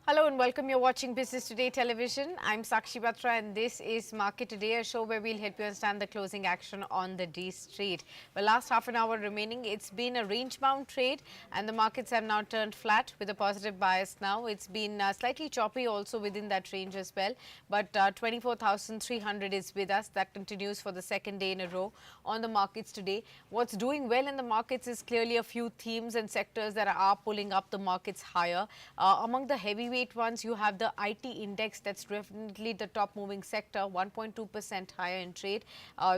Hello and welcome. You're watching Business Today Television. I'm Sakshi Batra and this is Market Today, a show where we'll help you understand the closing action on the D Street. Well, last half an hour remaining, it's been a range-bound trade and the markets have now turned flat with a positive bias now. It's been slightly choppy also within that range as well, but 24,300 is with us. That continues for the second day in a row on the markets today. What's doing well in the markets is clearly a few themes and sectors that are pulling up the markets higher. Among the heavyweight ones, you have the IT index. That's definitely the top moving sector, 1.2% higher in trade.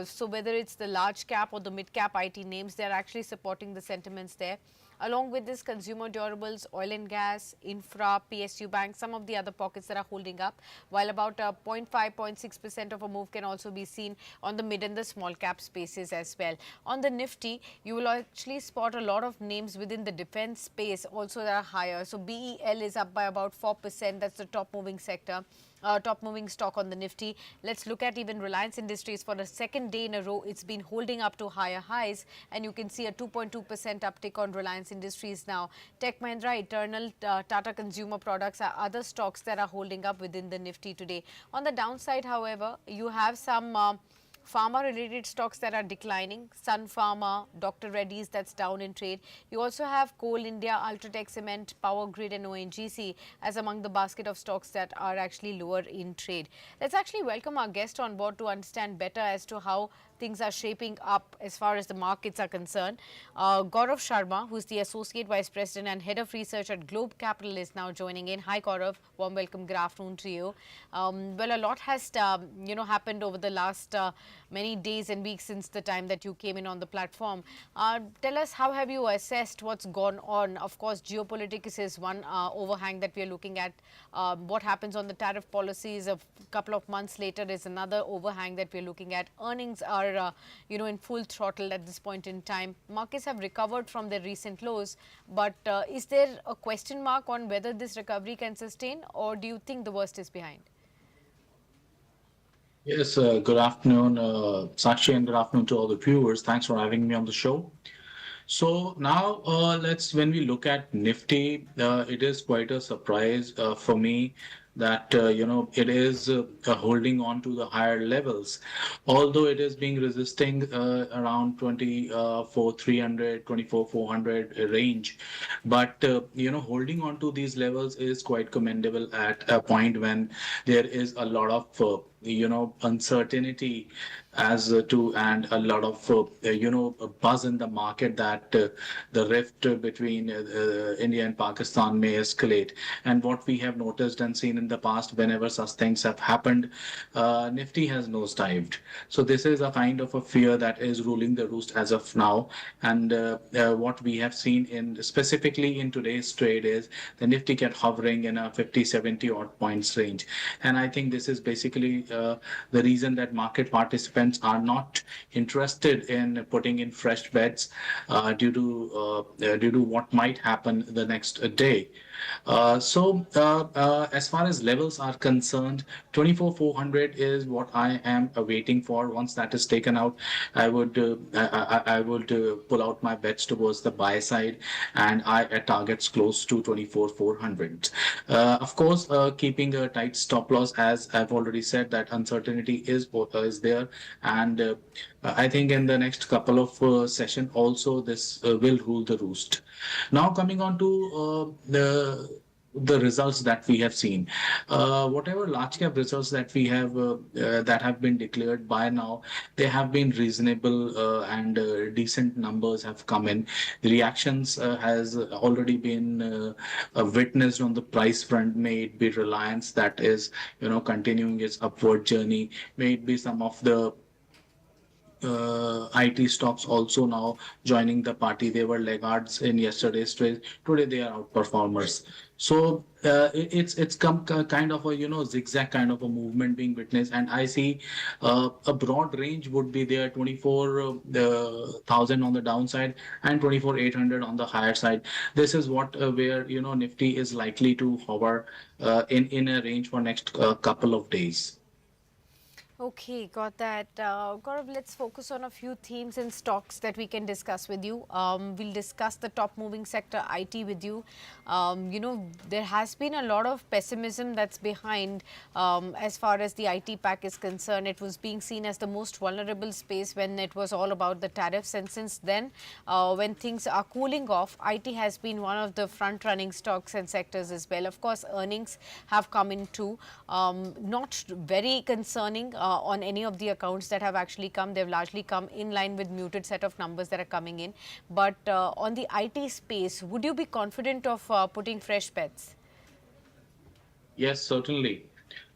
So whether it's the large cap or the mid cap IT names, they're actually supporting the sentiments there. Along with this, consumer durables, oil and gas, infra, PSU bank, some of the other pockets that are holding up, while about 0.5, 0.6% of a move can also be seen on the mid and the small cap spaces as well. On the Nifty, you will actually spot a lot of names within the defense space also that are higher. So BEL is up by about 4%. That's the top moving sector. Top moving stock on the Nifty. Let's look at even Reliance Industries. For the second day in a row, it's been holding up to higher highs, and you can see a 2.2% uptick on Reliance Industries now. Tech Mahindra, Eternal, Tata Consumer Products are other stocks that are holding up within the Nifty today. On the downside, however, you have some pharma-related stocks that are declining. Sun Pharma, Dr. Reddy's, that's down in trade. You also have Coal India, Ultratech Cement, Power Grid and ONGC as among the basket of stocks that are actually lower in trade. Let's actually welcome our guest on board to understand better as to how things are shaping up as far as the markets are concerned. Gaurav Sharma, who's the Associate Vice President and Head of Research at Globe Capital, is now joining in. Hi Gaurav, warm welcome, good afternoon to you. Well, a lot has happened over the last many days and weeks since the time that you came in on the platform. Tell us, how have you assessed what's gone on? Of course, geopolitics is one overhang that we are looking at. What happens on the tariff policies a couple of months later is another overhang that we're looking at. Earnings are in full throttle at this point in time. Markets have recovered from their recent lows, but is there a question mark on whether this recovery can sustain, or do you think the worst is behind? Yes, good afternoon, Sakshi, and good afternoon to all the viewers. Thanks for having me on the show. So now when we look at Nifty, it is quite a surprise for me that it is holding on to the higher levels, although it is being resisting around 24 300, 24 400 range. But holding on to these levels is quite commendable at a point when there is a lot of uncertainty as to and a lot of a buzz in the market that the rift between India and Pakistan may escalate. And what we have noticed and seen in the past, whenever such things have happened, Nifty has nosedived. So this is a kind of a fear that is ruling the roost as of now. And what we have seen in specifically in today's trade is the Nifty kept hovering in a 50, 70 odd points range. And I think this is basically the reason that market participants are not interested in putting in fresh bets due to what might happen the next day. As far as levels are concerned, 24,400 is what I am waiting for. Once that is taken out, I would pull out my bets towards the buy side, and I at targets close to 24,400. Of course, keeping a tight stop loss, as I've already said, that uncertainty is there, and I think in the next couple of session also this will rule the roost. Now coming on to the results that we have seen, whatever large cap results that have been declared by now, they have been reasonable and decent numbers have come in. The reactions has already been witnessed on the price front. May it be Reliance that is continuing its upward journey. May it be some of the IT stocks also now joining the party. They were laggards in yesterday's trade. Today they are outperformers. So it's come kind of a zigzag kind of a movement being witnessed, and I see a broad range would be there: 24,000 on the downside and 24,800 on the higher side. This is what where Nifty is likely to hover in a range for next couple of days. Okay, got that. Gaurav, let's focus on a few themes and stocks that we can discuss with you. We'll discuss the top moving sector, IT, with you. There has been a lot of pessimism that's behind as far as the IT pack is concerned. It was being seen as the most vulnerable space when it was all about the tariffs. And since then, when things are cooling off, IT has been one of the front running stocks and sectors as well. Of course, earnings have come in too. Not very concerning on any of the accounts that have actually come. They've largely come in line with muted set of numbers that are coming in. But on the IT space, would you be confident of putting fresh bets? Yes, certainly.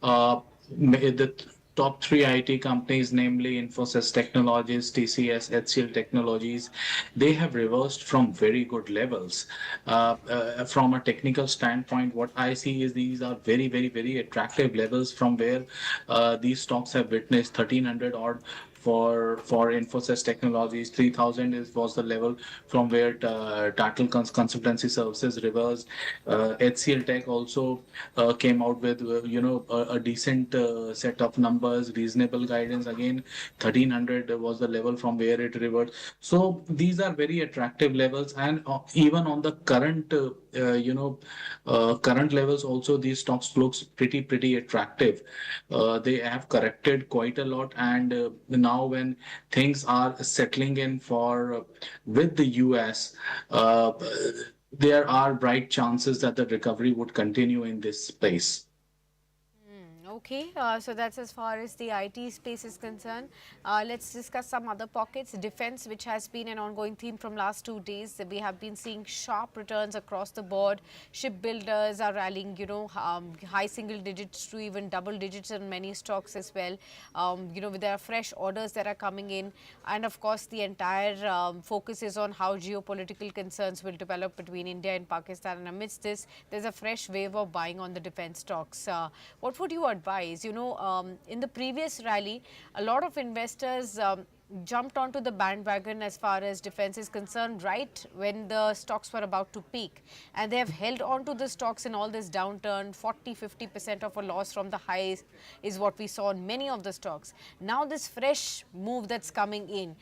The top three IT companies, namely Infosys Technologies, TCS, HCL Technologies, they have reversed from very good levels. From a technical standpoint, what I see is these are very, very, very attractive levels from where these stocks have witnessed 1300 odd for Infosys Technologies. 3000 is was the level from where Tata Consultancy Services reversed. HCL Tech also came out with a decent set of numbers, reasonable guidance. Again, 1300 was the level from where it reversed. So these are very attractive levels, and even on the current levels also these stocks looks pretty attractive. They have corrected quite a lot, and now when things are settling in for with the US, there are bright chances that the recovery would continue in this space. Okay, so that's as far as the IT space is concerned. Let's discuss some other pockets. Defense, which has been an ongoing theme from last 2 days. We have been seeing sharp returns across the board. Shipbuilders are rallying, high single digits to even double digits in many stocks as well. There are fresh orders that are coming in. And of course, the entire focus is on how geopolitical concerns will develop between India and Pakistan. And amidst this, there's a fresh wave of buying on the defense stocks. What would you advise? In the previous rally, a lot of investors jumped onto the bandwagon as far as defense is concerned right when the stocks were about to peak, and they have held on to the stocks in all this downturn. 40-50% of a loss from the highs is what we saw in many of the stocks. Now this fresh move that's coming in,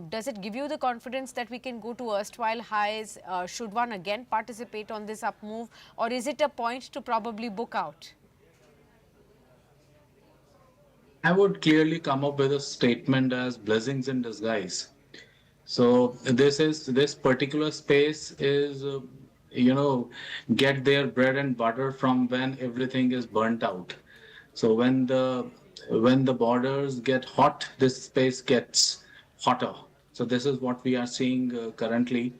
does it give you the confidence that we can go to erstwhile highs? Should one again participate on this up move, or is it a point to probably book out? I would clearly come up with a statement as blessings in disguise. So this particular space is you know get their bread and butter from when everything is burnt out. So when the borders get hot, this space gets hotter. So this is what we are seeing currently,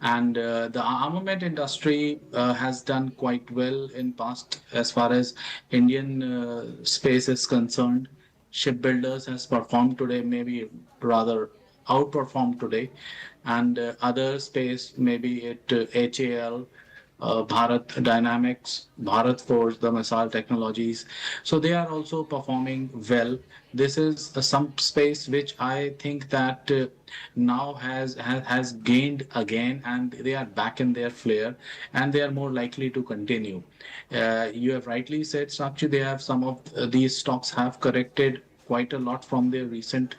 and the armament industry has done quite well in past as far as Indian space is concerned. Shipbuilders has performed today, maybe rather outperformed today, and other space, maybe it HAL, Bharat Dynamics, Bharat Forge, the missile technologies. So they are also performing well. This is some space which I think that now has gained again, and they are back in their flair, and they are more likely to continue. You have rightly said, Sakshi, they have some of these stocks have corrected quite a lot from their recent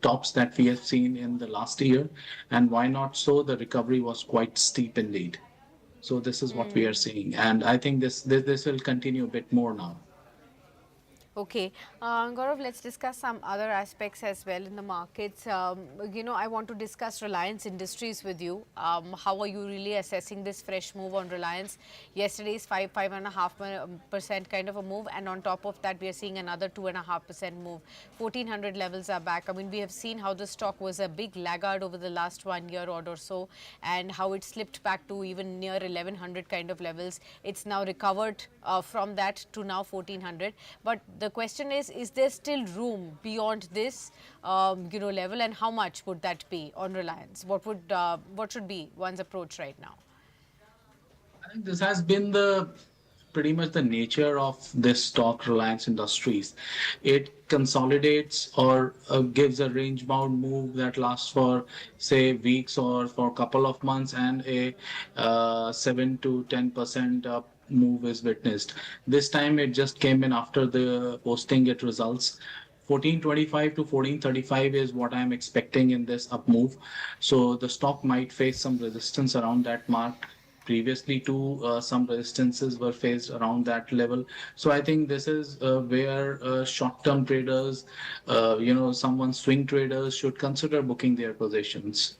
tops that we have seen in the last year. And why not so? The recovery was quite steep indeed. So this is what we are seeing, and I think this will continue a bit more now. Okay, Gaurav, let's discuss some other aspects as well in the markets. I want to discuss Reliance Industries with you. How are you really assessing this fresh move on Reliance? Yesterday's 5.5% kind of a move, and on top of that, we are seeing another 2.5% move. 1400 levels are back. I mean, we have seen how the stock was a big laggard over the last 1 year or so, and how it slipped back to even near 1100 kind of levels. It's now recovered from that to now 1400. But the question is there still room beyond this level, and how much would that be on Reliance? What should be one's approach right now? I think this has been the pretty much the nature of this stock, Reliance Industries. It consolidates or gives a range bound move that lasts for, say, weeks or for a couple of months, and a 7 to 10% move is witnessed. This time it just came in after the posting it results. 1425 to 1435 is what I'm expecting in this up move. So the stock might face some resistance around that mark. Previously, too, some resistances were faced around that level. So I think this is where short-term traders, someone swing traders should consider booking their positions.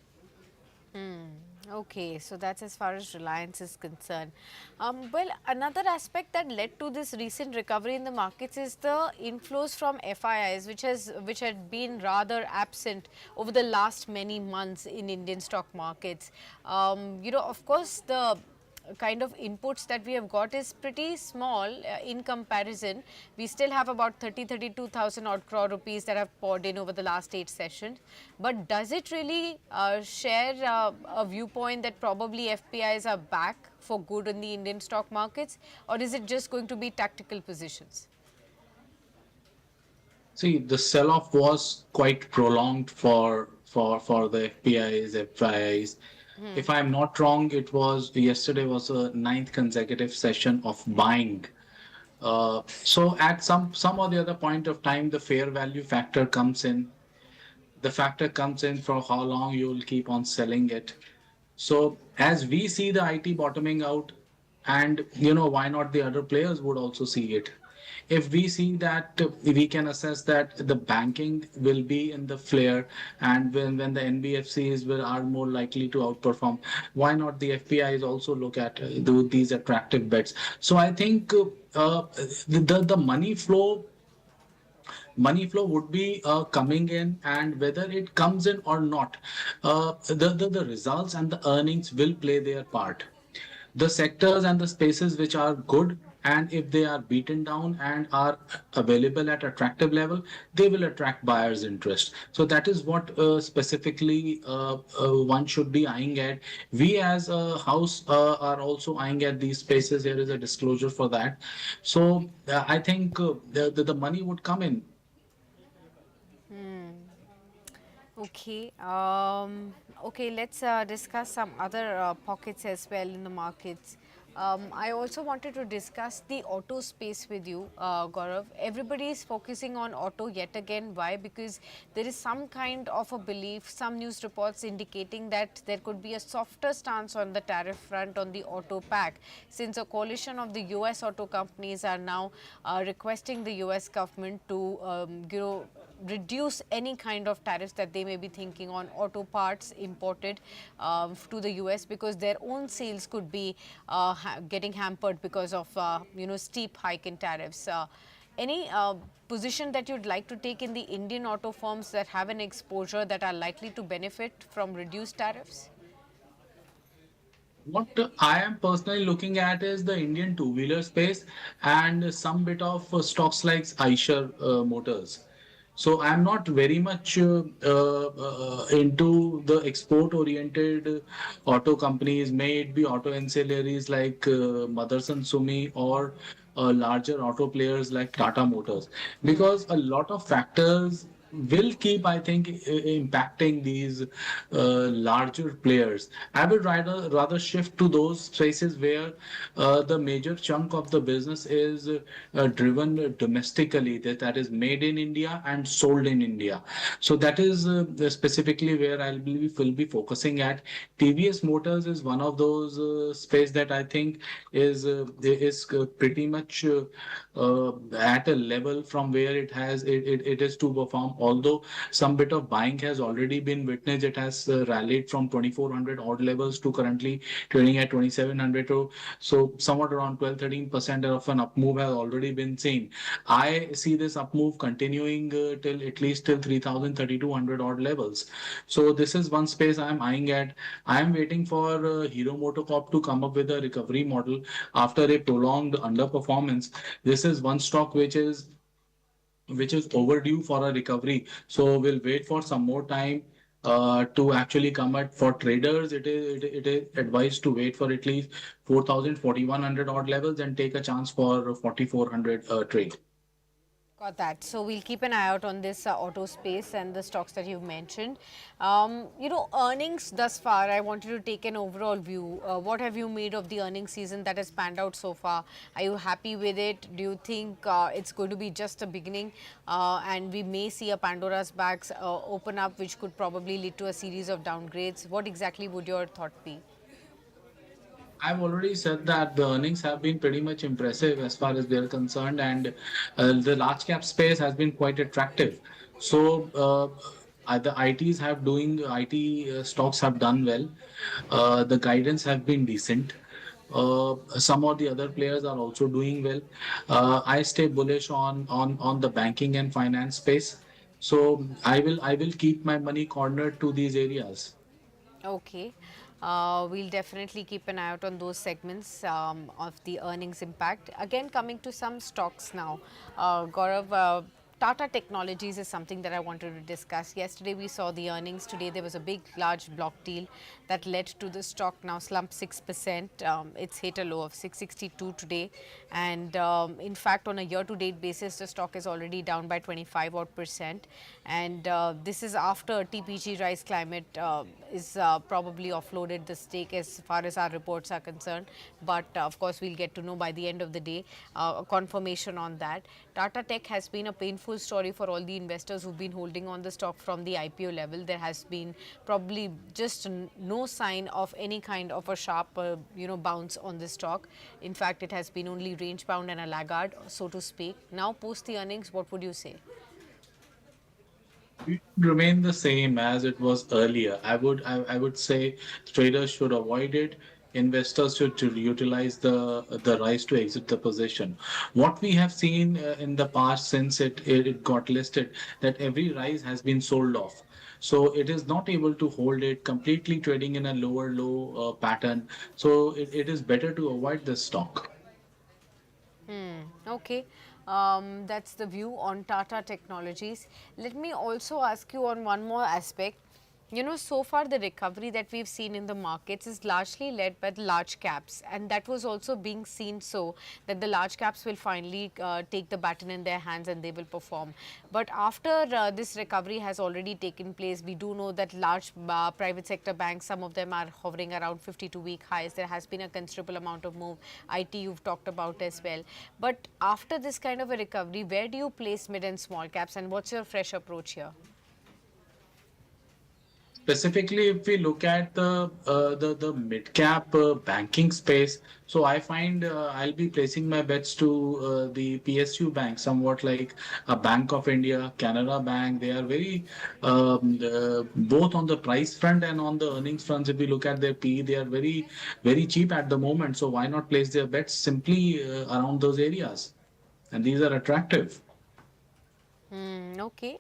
Okay, so that's as far as Reliance is concerned. Well, another aspect that led to this recent recovery in the markets is the inflows from FIIs, which had been rather absent over the last many months in Indian stock markets. Of course, the kind of inputs that we have got is pretty small in comparison. We still have about 32,000 odd crore rupees that have poured in over the last 8 sessions. But does it really share a viewpoint that probably FPIs are back for good in the Indian stock markets, or is it just going to be tactical positions? See, the sell-off was quite prolonged for the FPIs, FIIs. If I'm not wrong, it was yesterday was a ninth consecutive session of buying. So at some or the other point of time, the fair value factor comes in. The factor comes in for how long you will keep on selling it. So as we see the IT bottoming out, and why not the other players would also see it. If we see that we can assess that the banking will be in the flare, and when the NBFCs are more likely to outperform, why not the FPIs also look at do these attractive bets? So I think the money flow would be coming in, and whether it comes in or not, the results and the earnings will play their part. The sectors and the spaces which are good, and if they are beaten down and are available at attractive level, they will attract buyers interest. So that is what specifically one should be eyeing at. We as a house are also eyeing at these spaces. There is a disclosure for that. So I think the money would come in. Okay. Okay, let's discuss some other pockets as well in the markets. I also wanted to discuss the auto space with you, Gaurav. Everybody is focusing on auto yet again. Why? Because there is some kind of a belief, some news reports indicating that there could be a softer stance on the tariff front on the auto pack, since a coalition of the US auto companies are now requesting the US government to, reduce any kind of tariffs that they may be thinking on auto parts imported to the US, because their own sales could be getting hampered because of steep hike in tariffs. Any position that you'd like to take in the Indian auto firms that have an exposure that are likely to benefit from reduced tariffs? What I am personally looking at is the Indian two-wheeler space and some bit of stocks like Eicher Motors. So I'm not very much into the export-oriented auto companies, may it be auto ancillaries like Motherson Sumi, or larger auto players like Tata Motors, because a lot of factors will keep, I think, impacting these larger players. I would rather shift to those spaces where the major chunk of the business is driven domestically, that is made in India and sold in India. So that is specifically where will be focusing at. TVS Motors is one of those space that I think is pretty much at a level from where it is to perform. Although some bit of buying has already been witnessed, it has rallied from 2400 odd levels to currently trading at 2700. So somewhat around 12-13% of an up move has already been seen. I see this up move continuing till at least till 3000, 3200 odd levels. So this is one space I'm eyeing at. I am waiting for Hero MotoCorp to come up with a recovery model after a prolonged underperformance. This is one stock which is overdue for a recovery. So we'll wait for some more time. to actually come at for traders. It is advised to wait for at least 4,000 4,100 odd levels and take a chance for 4,400 trade. Got that. So we'll keep an eye out on this auto space and the stocks that you've mentioned. Earnings thus far, I wanted to take an overall view. What have you made of the earnings season that has panned out so far? Are you happy with it? Do you think it's going to be just a beginning and we may see a Pandora's box open up, which could probably lead to a series of downgrades? What exactly would your thought be? I've already said that the earnings have been pretty much impressive as far as they're concerned, and the large cap space has been quite attractive. So the ITs have doing IT stocks have done well. The guidance have been decent. Some of the other players are also doing well. I stay bullish on the banking and finance space. So I will keep my money cornered to these areas. Okay. We'll definitely keep an eye out on those segments of the earnings impact. Again, coming to some stocks now. Gaurav, Tata Technologies is something that I wanted to discuss. Yesterday we saw the earnings. Today there was a big, large block deal that led to the stock now slump 6%. It's hit a low of 662 today. And in fact, on a year-to-date basis, the stock is already down by 25 odd percent. And this is after TPG Rise Climate is probably offloaded the stake as far as our reports are concerned. But of course, we'll get to know by the end of the day a confirmation on that. Tata Tech has been a painful story for all the investors who've been holding on the stock from the IPO level. There has been probably just no sign of any kind of a sharp, bounce on the stock. In fact, it has been only range bound and a laggard, so to speak. Now, post the earnings, what would you say? It should remain the same as it was earlier. I would say traders should avoid it. Investors should to utilize the rise to exit the position. What we have seen in the past since it got listed, that every rise has been sold off. So it is not able to hold it, completely trading in a lower low pattern. So it is better to avoid this stock. Okay, that's the view on Tata Technologies. Let me also ask you on one more aspect. So far the recovery that we've seen in the markets is largely led by the large caps, and that was also being seen so that the large caps will finally take the baton in their hands and they will perform. But after this recovery has already taken place, we do know that large private sector banks, some of them are hovering around 52-week highs. There has been a considerable amount of move. IT you've talked about as well. But after this kind of a recovery, where do you place mid and small caps, and what's your fresh approach here? Specifically, if we look at the mid cap banking space, so I find I'll be placing my bets to the PSU bank, somewhat like a Bank of India, Canara Bank. They are very both on the price front and on the earnings front. If we look at their PE, they are very cheap at the moment. So why not place their bets simply around those areas? And these are attractive. Okay,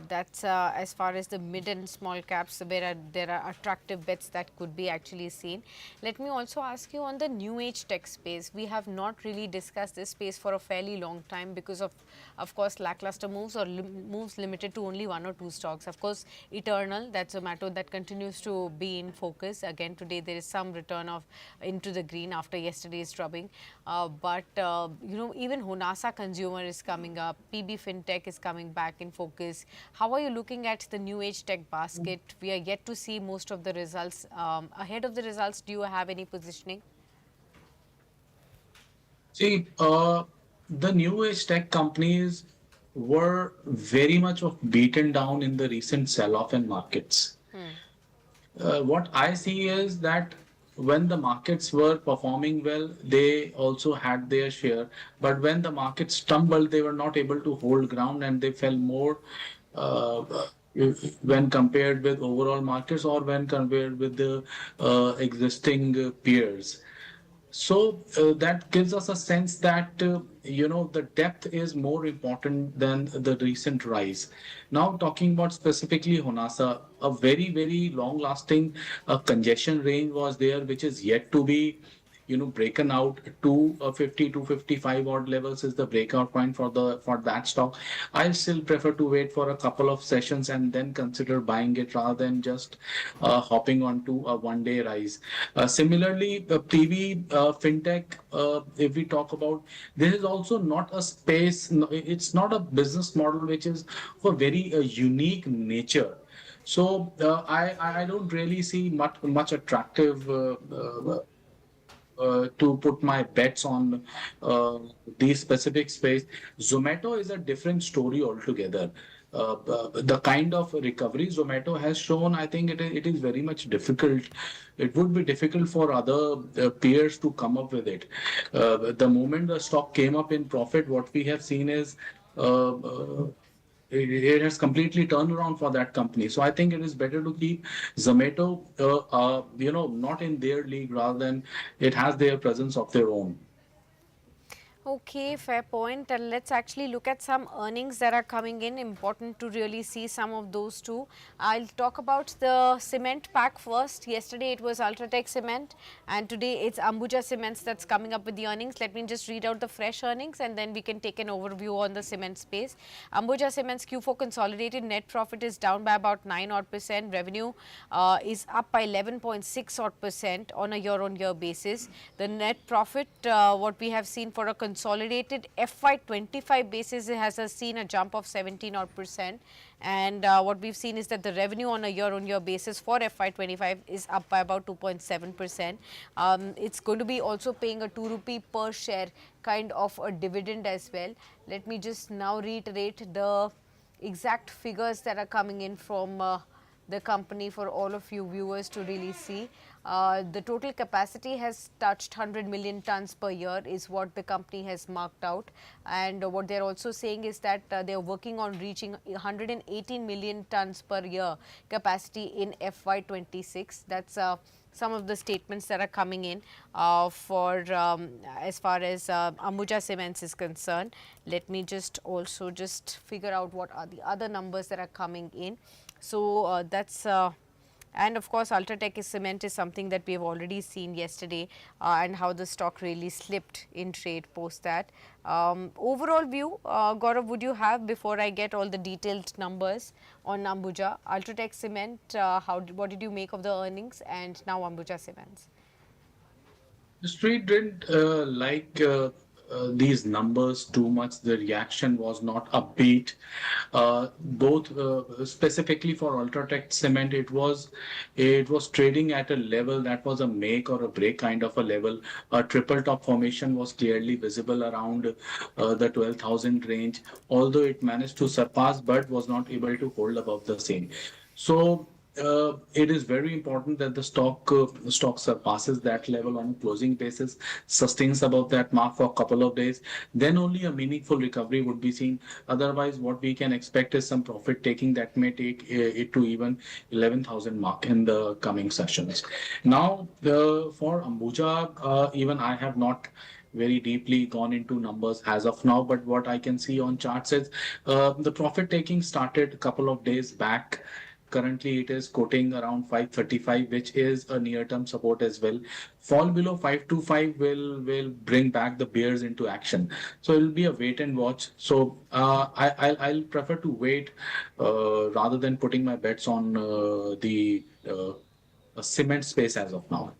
that's as far as the mid and small caps, where there are attractive bets that could be actually seen. Let me also ask you on the new age tech space. We have not really discussed this space for a fairly long time because of course, lackluster moves or moves limited to only one or two stocks. Of course, Eternal, that's a matter that continues to be in focus. Again, today there is some return of into the green after yesterday's drubbing. But even Honasa Consumer is coming up. PB FinTech is coming back in focus. How are you looking at the new age tech basket? We are yet to see most of the results. Ahead of the results, do you have any positioning? See, the new age tech companies were very much of beaten down in the recent sell-off in markets. What I see is that when the markets were performing well, they also had their share. But when the markets stumbled, they were not able to hold ground and they fell more uh, when compared with overall markets or when compared with the existing peers. So that gives us a sense that the depth is more important than the recent rise. Now talking about specifically Honasa, a very long lasting congestion range was there, which is yet to be broken out to 50 to 55 odd levels is the breakout point for that stock. I still prefer to wait for a couple of sessions and then consider buying it rather than just hopping onto a one day rise. Similarly, PV fintech, if we talk about, this is also not a space, it's not a business model which is for very unique nature. So I don't really see much attractive to put my bets on these specific space. Zomato is a different story altogether. The kind of recovery Zomato has shown, I think it is very much difficult. It would be difficult for other peers to come up with it. The moment the stock came up in profit, what we have seen is it has completely turned around for that company. So I think it is better to keep Zomato, not in their league rather than it has their presence of their own. Okay, fair point. And let's actually look at some earnings that are coming in. Important to really see some of those too. I'll talk about the cement pack first. Yesterday it was Ultratech Cement, and today it's Ambuja Cements that's coming up with the earnings. Let me just read out the fresh earnings and then we can take an overview on the cement space. Ambuja Cements Q4 consolidated net profit is down by about 9 odd percent. Revenue is up by 11.6 odd percent on a year-on-year basis. The net profit, what we have seen for a consolidated FY25 basis, it has seen a jump of 17 odd percent. And what we've seen is that the revenue on a year-on-year basis for FY25 is up by about 2.7%. It's going to be also paying a 2 rupee per share kind of a dividend as well. Let me just now reiterate the exact figures that are coming in from the company for all of you viewers to really see. The total capacity has touched 100 million tons per year is what the company has marked out, and what they're also saying is that they're working on reaching 118 million tons per year capacity in FY26. That's some of the statements that are coming in for as far as Ambuja Cements is concerned. Let me just also just figure out what are the other numbers that are coming in. So that's and of course Ultratech Cement is something that we have already seen yesterday, and how the stock really slipped in trade post that. Overall view, Gaurav, would you have, before I get all the detailed numbers on Ambuja, Ultratech Cement, what did you make of the earnings, and now Ambuja Cements? The street didn't these numbers too much. The reaction was not upbeat. Both specifically for Ultratech Cement, it was trading at a level that was a make or a break kind of a level. A triple top formation was clearly visible around the 12,000 range, although it managed to surpass but was not able to hold above the same. So it is very important that the stock surpasses that level on a closing basis, sustains above that mark for a couple of days, then only a meaningful recovery would be seen. Otherwise, what we can expect is some profit taking that may take it to even 11,000 mark in the coming sessions. Now, for Ambuja, even I have not very deeply gone into numbers as of now, but what I can see on charts is the profit taking started a couple of days back. Currently, it is quoting around 535, which is a near-term support as well. Fall below 525 will bring back the bears into action. So it'll be a wait and watch. So I'll prefer to wait rather than putting my bets on the cement space as of now.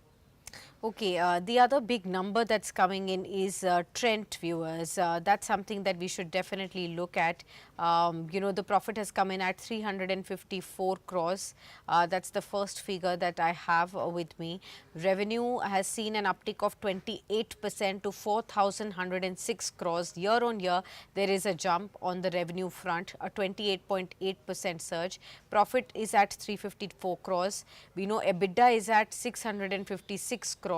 Okay, the other big number that's coming in is Trent viewers. That's something that we should definitely look at. The profit has come in at 354 crores. That's the first figure that I have with me. Revenue has seen an uptick of 28% to 4,106 crores. Year on year, there is a jump on the revenue front, a 28.8% surge. Profit is at 354 crores. We know EBITDA is at 656 crores.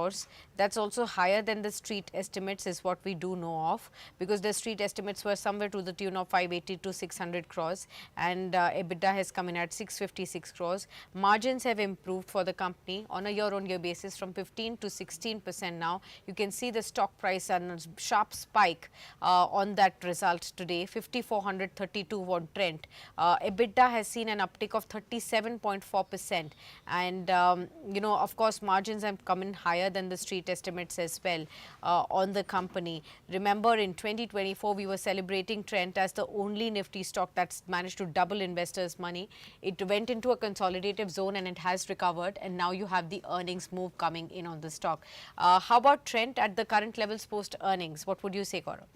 That's also higher than the street estimates, is what we do know of, because the street estimates were somewhere to the tune of 580 to 600 crores, and EBITDA has come in at 656 crores. Margins have improved for the company on a year-on-year basis from 15 to 16% now. You can see the stock price and a sharp spike on that result today, 5,432 on Trent. EBITDA has seen an uptick of 37.4%, and of course margins have come in higher higher than the street estimates as well on the company. Remember, in 2024, we were celebrating Trent as the only Nifty stock that's managed to double investors' money. It went into a consolidative zone and it has recovered, and now you have the earnings move coming in on the stock. How about Trent at the current levels post earnings? What would you say, Gaurav?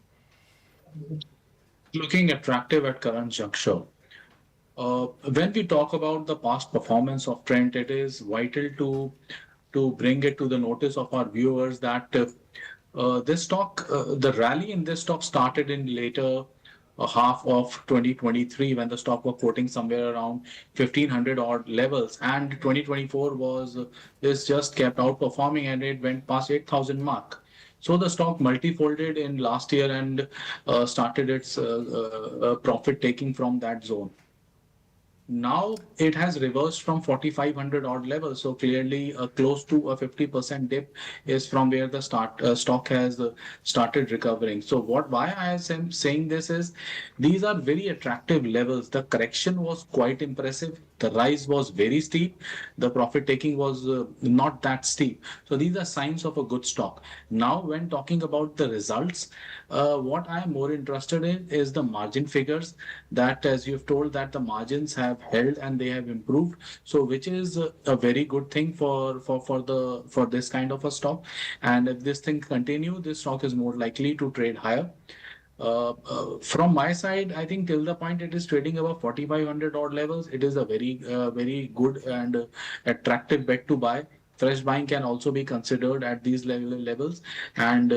Looking attractive at current juncture. When we talk about the past performance of Trent, it is vital to bring it to the notice of our viewers that this stock, the rally in this stock started in later half of 2023 when the stock was quoting somewhere around 1500 odd levels, and 2024 was is just kept outperforming and it went past 8000 mark. So the stock multifolded in last year and started its profit taking from that zone. Now it has reversed from 4500 odd levels. So clearly, close to a 50% dip is from where the stock has started recovering. So why I am saying this is these are very attractive levels. The correction was quite impressive. The rise was very steep. The profit taking was not that steep. So these are signs of a good stock. Now, when talking about the results, what I am more interested in is the margin figures. That, as you've told, that the margins have held and they have improved. So, which is a very good thing for this kind of a stock. And if this thing continue, this stock is more likely to trade higher. From my side, I think till the point it is trading above 4500 odd levels, it is a very good and attractive bet to buy. Fresh buying can also be considered at these levels. And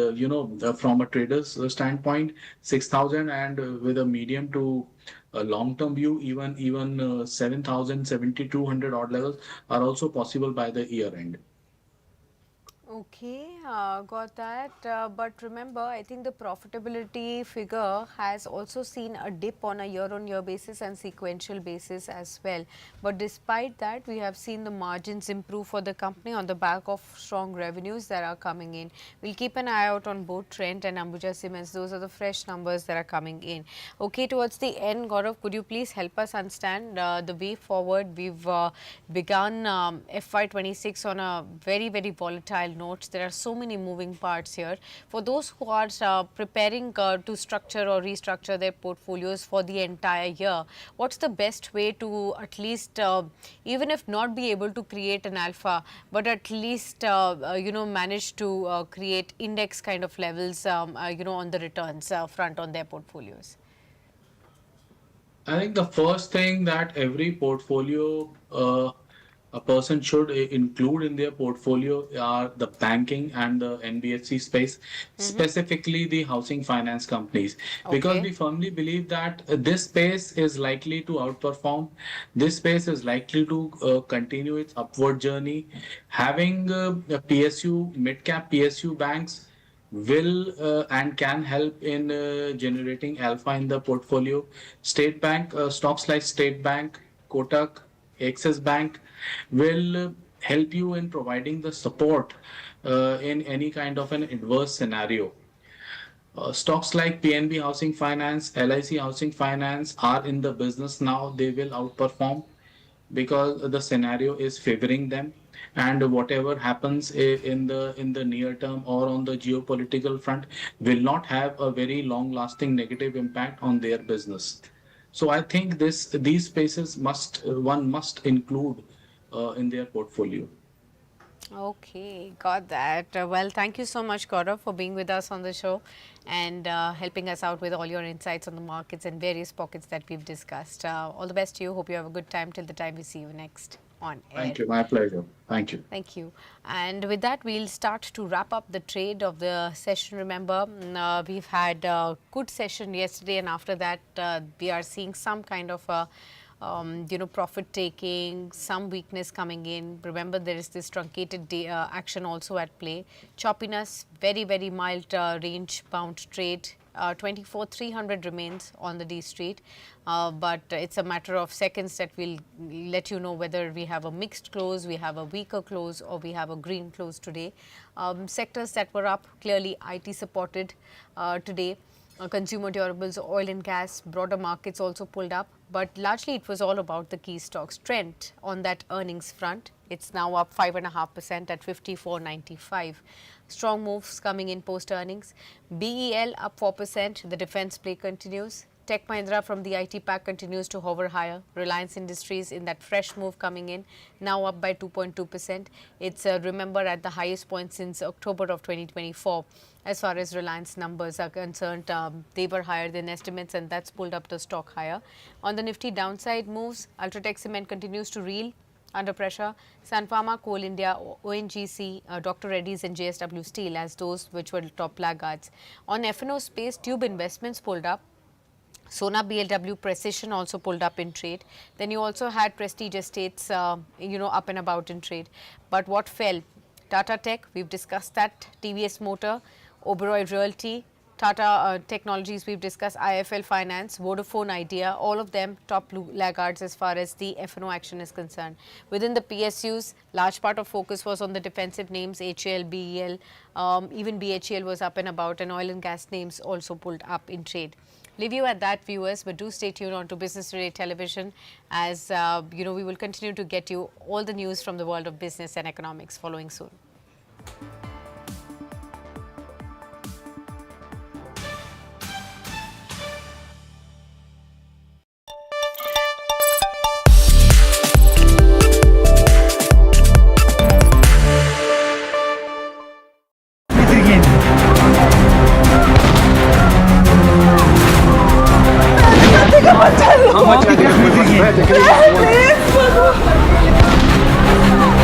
from a trader's standpoint, 6000 and with a medium to a long-term view, even 7000, odd levels are also possible by the year end. Okay, got that. But remember, I think the profitability figure has also seen a dip on a year-on-year basis and sequential basis as well. But despite that, we have seen the margins improve for the company on the back of strong revenues that are coming in. We'll keep an eye out on both Trent and Ambuja Cements. Those are the fresh numbers that are coming in. Okay, towards the end, Gaurav, could you please help us understand the way forward? We've begun FY26 on a very volatile note. There are so many moving parts here. For those who are preparing to structure or restructure their portfolios for the entire year, what's the best way to at least, even if not be able to create an alpha, but at least manage to create index kind of levels, on the returns front on their portfolios? I think the first thing that every portfolio a person should include in their portfolio are the banking and the NBFC space, specifically the housing finance companies, because Okay. we firmly believe that this space is likely to outperform. This space is likely to continue its upward journey. Having a PSU, mid-cap PSU banks will and can help in generating alpha in the portfolio. State Bank, stocks like State Bank, Kotak, Axis Bank will help you in providing the support in any kind of an adverse scenario. Stocks like PNB Housing Finance, LIC Housing Finance are in the business now. They will outperform because the scenario is favoring them, and whatever happens in the near term or on the geopolitical front will not have a very long lasting negative impact on their business. So I think these spaces must one must include in their portfolio. Okay, got that. Well, thank you so much, Gaurav, for being with us on the show and helping us out with all your insights on the markets and various pockets that we've discussed. All the best to you. Hope you have a good time till the time we see you next on air. Thank you, my pleasure. Thank you. Thank you. And with that, we'll start to wrap up the trade of the session. Remember, we've had a good session yesterday, and after that, we are seeing some kind of a profit taking, some weakness coming in. Remember, there is this truncated action also at play. Choppiness, very mild range bound trade. 24,300 remains on the D Street, but it's a matter of seconds that will let you know whether we have a mixed close, we have a weaker close, or we have a green close today. Sectors that were up, clearly IT supported today. Consumer durables, oil and gas, broader markets also pulled up, but largely it was all about the key stocks. Trend on that earnings front, it's now up 5.5% at 54.95. Strong moves coming in post earnings. BEL up 4%. The defense play continues. Tech Mahindra from the IT pack continues to hover higher. Reliance Industries in that fresh move coming in, now up by 2.2%. It's remember at the highest point since October of 2024. As far as Reliance numbers are concerned, they were higher than estimates, and that's pulled up the stock higher. On the Nifty downside moves, Ultratech Cement continues to reel under pressure. Sun Pharma, Coal India, ONGC, Dr. Reddy's and JSW Steel as those which were top laggards. On F&O space, Tube Investments pulled up. Sona BLW Precision also pulled up in trade. Then you also had Prestige Estates, up and about in trade. But what fell? Tata Tech, we've discussed that. TVS Motor, Oberoi Realty, Tata Technologies, we've discussed. IFL Finance, Vodafone Idea, all of them top laggards as far as the F&O action is concerned. Within the PSUs, large part of focus was on the defensive names, HAL, BEL, even BHEL was up and about, and oil and gas names also pulled up in trade. Leave you at that, viewers, but do stay tuned on to Business Today Television as, we will continue to get you all the news from the world of business and economics following soon. How much are you?